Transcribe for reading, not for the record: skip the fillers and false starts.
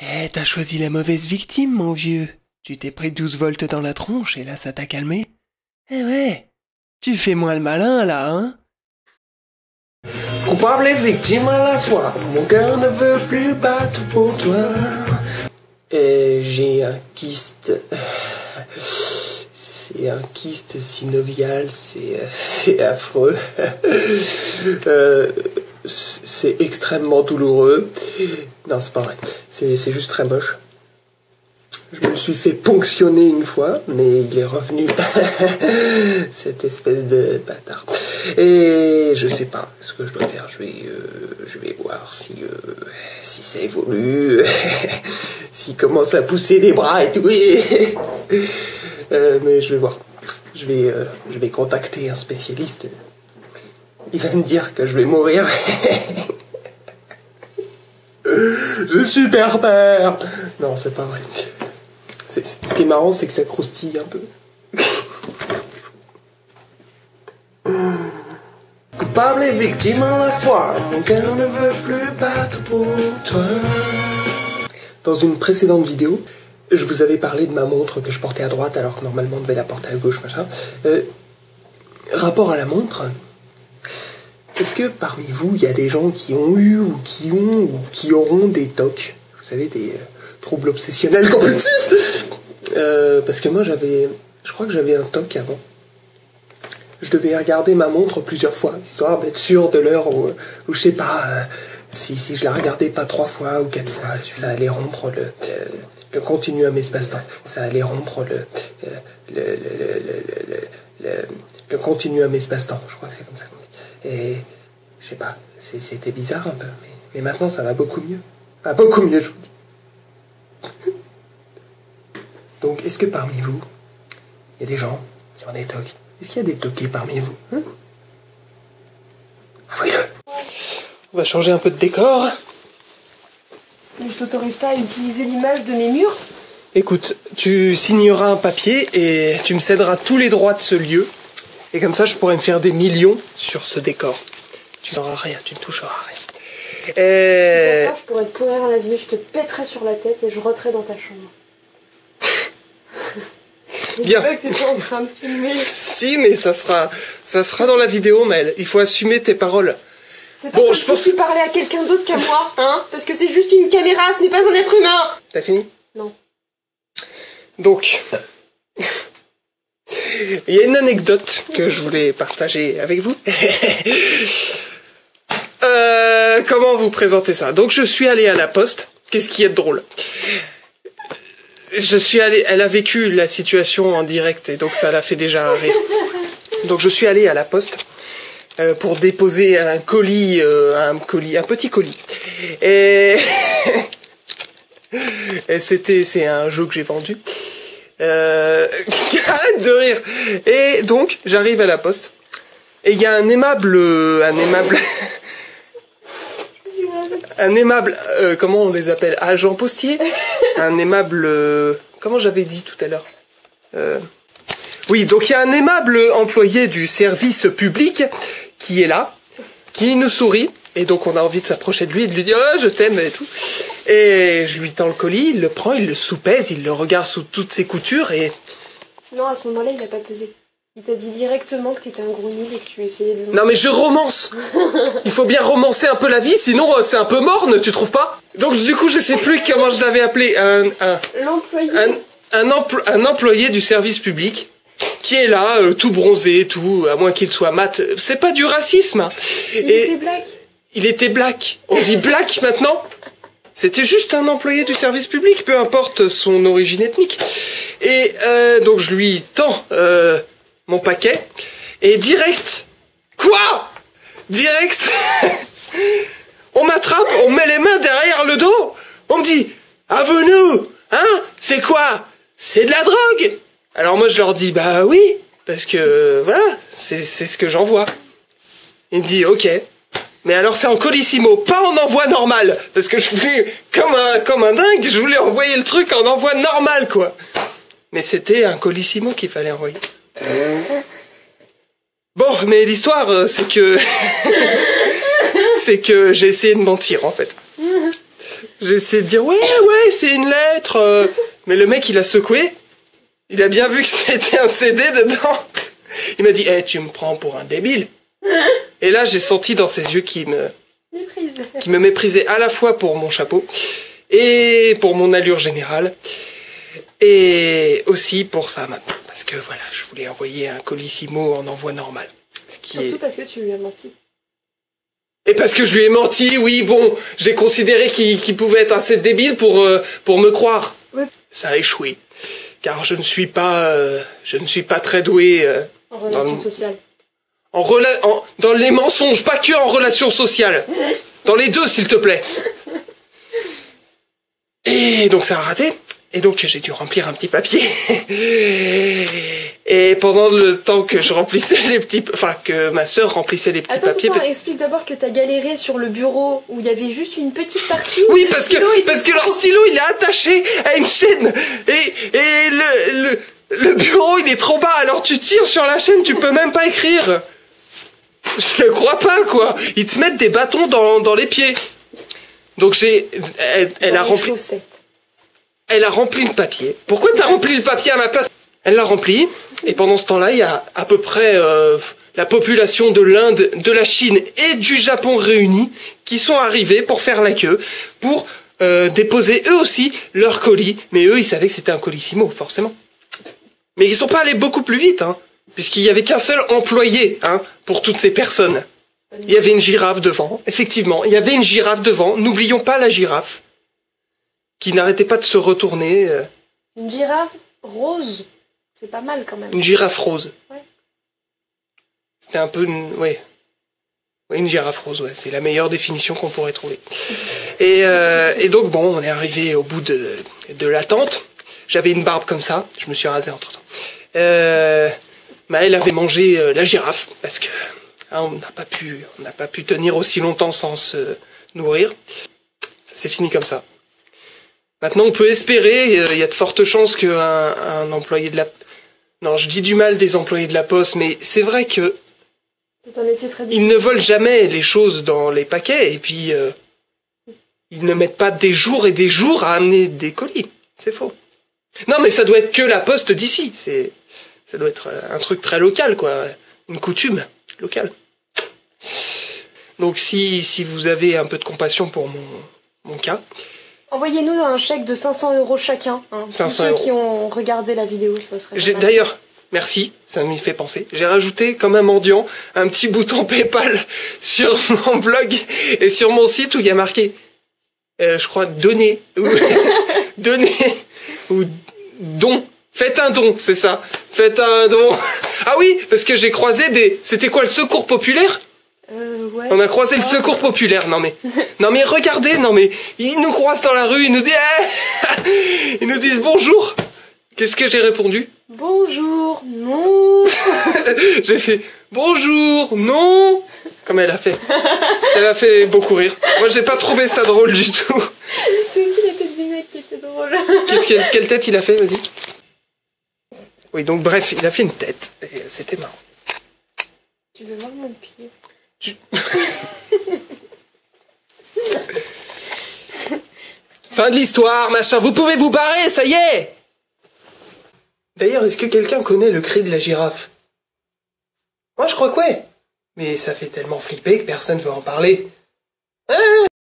Eh, t'as choisi la mauvaise victime, mon vieux. Tu t'es pris 12 volts dans la tronche et là, ça t'a calmé. Eh ouais, tu fais moins le malin, là, hein? Coupable et victime à la fois, mon cœur ne veut plus battre pour toi. Et j'ai un kyste. C'est un kyste synovial, c'est affreux. C'est extrêmement douloureux. Non, c'est pas vrai. C'est juste très moche. Je me suis fait ponctionner une fois, mais il est revenu. Cette espèce de bâtard. Et je sais pas ce que je dois faire. Je vais voir si ça évolue, s'il commence à pousser des bras et tout. Mais je vais voir. Je vais contacter un spécialiste. Il va me dire que je vais mourir. Je suis pervers. Non, c'est pas vrai. Ce qui est marrant, c'est que ça croustille un peu. Coupable et victime à la fois, mon cœur ne veut plus battre pour toi. Dans une précédente vidéo, je vous avais parlé de ma montre que je portais à droite alors que normalement on devait la porter à gauche, machin. Rapport à la montre, est-ce que parmi vous, il y a des gens qui ont eu ou qui ont ou qui auront des TOC? Vous savez, des troubles obsessionnels compulsifs. Parce que moi, je crois que j'avais un TOC avant. Je devais regarder ma montre plusieurs fois, histoire d'être sûr de l'heure où je sais pas, si je la regardais pas 3 fois ou 4 fois, ça allait rompre le continuum espace-temps. Ça allait rompre le continuum espace-temps. Je crois que c'est comme ça qu'on dit. Et je sais pas, c'était bizarre un peu, mais maintenant ça va beaucoup mieux. Ah, beaucoup mieux, je vous dis. Donc, est-ce que parmi vous, il y a des gens qui ont des TOC? Est-ce qu'il y a des toqués parmi vous, hein? Avouez-le. On va changer un peu de décor. Mais je t'autorise pas à utiliser l'image de mes murs. Écoute, tu signeras un papier et tu me céderas tous les droits de ce lieu. Et comme ça, je pourrais me faire des millions sur ce décor. Tu n'auras rien, tu ne toucheras rien. Pour ça, je pourrais te pourrir la vie, je te pèterais sur la tête et je rentrerais dans ta chambre. Bien. Je sais pas que t'es pas en train de filmer. Si, mais ça sera dans la vidéo, Maëlle. Il faut assumer tes paroles. C'est pas comme si tu parlais à quelqu'un d'autre qu'à moi, hein? Parce que c'est juste une caméra, ce n'est pas un être humain. T'as fini? Non. Donc, il y a une anecdote que je voulais partager avec vous. Comment vous présenter ça? Donc, je suis allé à la poste. Qu'est-ce qui est drôle? Elle a vécu la situation en direct et donc ça l'a fait déjà rire. Donc je suis allé à la poste pour déposer un petit colis. Et, c'est un jeu que j'ai vendu. Arrête de rire. Et donc j'arrive à la poste et il y a un aimable, comment on les appelle? Agent postier? Un aimable... comment j'avais dit tout à l'heure? Oui, donc il y a un aimable employé du service public qui est là, qui nous sourit, et donc on a envie de s'approcher de lui et de lui dire « Oh, je t'aime » et tout. Et je lui tends le colis, il le prend, il le soupèse, il le regarde sous toutes ses coutures et... Non, à ce moment-là, il a pas pesé. Il t'a dit directement que t'étais un gros nul et que tu essayais de... Non mais je romance. Il faut bien romancer un peu la vie, sinon c'est un peu morne, tu trouves pas? Donc du coup je sais plus comment je l'avais appelé, L'employé. Un employé du service public qui est là, tout bronzé, tout, à moins qu'il soit mat. C'est pas du racisme. Hein. Il était black. Il était black. On dit black maintenant? C'était juste un employé du service public, peu importe son origine ethnique. Et donc je lui tends mon paquet et direct. Quoi? Direct. On m'attrape, on me met les mains derrière le dos. On me dit, à vous, hein? C'est quoi? C'est de la drogue. Alors moi je leur dis, bah oui, parce que voilà, c'est ce que j'envoie. Il me dit, ok. Mais alors c'est en colissimo, pas en envoi normal. Parce que je voulais, comme un dingue, je voulais envoyer le truc en envoi normal, quoi. Mais c'était un colissimo qu'il fallait envoyer. Bon, mais l'histoire, c'est que... c'est que j'ai essayé de mentir, en fait. J'ai essayé de dire, ouais, ouais, c'est une lettre. Mais le mec, il a secoué. Il a bien vu que c'était un CD dedans. Il m'a dit, tu me prends pour un débile. Et là, j'ai senti dans ses yeux qu'il me méprisait à la fois pour mon chapeau et pour mon allure générale. Et aussi pour ça maintenant. Parce que voilà, je voulais envoyer un colissimo en envoi normal. Surtout parce que tu lui as menti. Et parce que je lui ai menti, oui, bon, j'ai considéré qu'il pouvait être assez débile pour me croire. Oui. Ça a échoué. Car je ne suis pas très doué en relations sociales. Dans les mensonges, pas que en relations sociales. Dans les deux, s'il te plaît. Et donc ça a raté. Et donc j'ai dû remplir un petit papier. Et pendant le temps que je remplissais que ma sœur remplissait les petits papiers. Explique d'abord que t'as galéré sur le bureau où il y avait juste une petite partie. Oui, parce que leur stylo il est attaché à une chaîne et le bureau il est trop bas. Alors tu tires sur la chaîne, tu peux même pas écrire. Je ne crois pas quoi. Ils te mettent des bâtons dans les pieds. Donc elle a rempli. Chaussettes. Elle a rempli le papier. Pourquoi t'as rempli le papier à ma place? Elle l'a rempli, et pendant ce temps-là, il y a à peu près la population de l'Inde, de la Chine et du Japon réunis qui sont arrivés pour faire la queue, pour déposer eux aussi leur colis. Mais eux, ils savaient que c'était un colissimo, forcément. Mais ils sont pas allés beaucoup plus vite, hein, puisqu'il y avait qu'un seul employé, hein, pour toutes ces personnes. Il y avait une girafe devant, effectivement. Il y avait une girafe devant. N'oublions pas la girafe, qui n'arrêtait pas de se retourner. Une girafe rose, c'est pas mal quand même. Une girafe rose. Ouais. C'était un peu une girafe rose, ouais. C'est la meilleure définition qu'on pourrait trouver. Et donc bon, on est arrivé au bout de l'attente. J'avais une barbe comme ça, je me suis rasé entre-temps. Maëlle avait mangé la girafe, parce que on n'a pas pu tenir aussi longtemps sans se nourrir. Ça s'est fini comme ça. Maintenant, on peut espérer, il y a de fortes chances qu'un employé de la... Non, je dis du mal des employés de la Poste, mais c'est vrai que... C'est un métier très difficile. Ils ne volent jamais les choses dans les paquets, et puis ils ne mettent pas des jours et des jours à amener des colis. C'est faux. Non, mais ça doit être que la Poste d'ici. Ça doit être un truc très local, quoi. Une coutume locale. Donc si vous avez un peu de compassion pour mon cas... Envoyez-nous un chèque de 500 € chacun. Hein. 500 Tous ceux €. qui ont regardé la vidéo, ça serait... D'ailleurs, merci, ça m'y fait penser. J'ai rajouté, comme un mendiant, un petit bouton PayPal sur mon blog et sur mon site où il y a marqué, je crois, donner, ou donner, ou don. Faites un don, c'est ça. Faites un don. Ah oui, parce que j'ai croisé C'était quoi, le secours populaire ? Ouais. On a croisé le secours populaire, non mais regardez, ils nous croisent dans la rue, ils nous disent, ils nous disent bonjour. Qu'est-ce que j'ai répondu? Bonjour, non. J'ai fait bonjour, non. Comme elle a fait. Ça l'a fait beaucoup rire. Moi j'ai pas trouvé ça drôle du tout. C'est aussi la tête du mec qui était drôle. Quelle tête il a fait, vas-y. Oui, donc bref, il a fait une tête, et c'était marrant. Tu veux voir mon pied? Fin de l'histoire, machin. Vous pouvez vous barrer, ça y est. D'ailleurs, est-ce que quelqu'un connaît le cri de la girafe? Moi, je crois que ouais. Mais ça fait tellement flipper que personne veut en parler. Hein?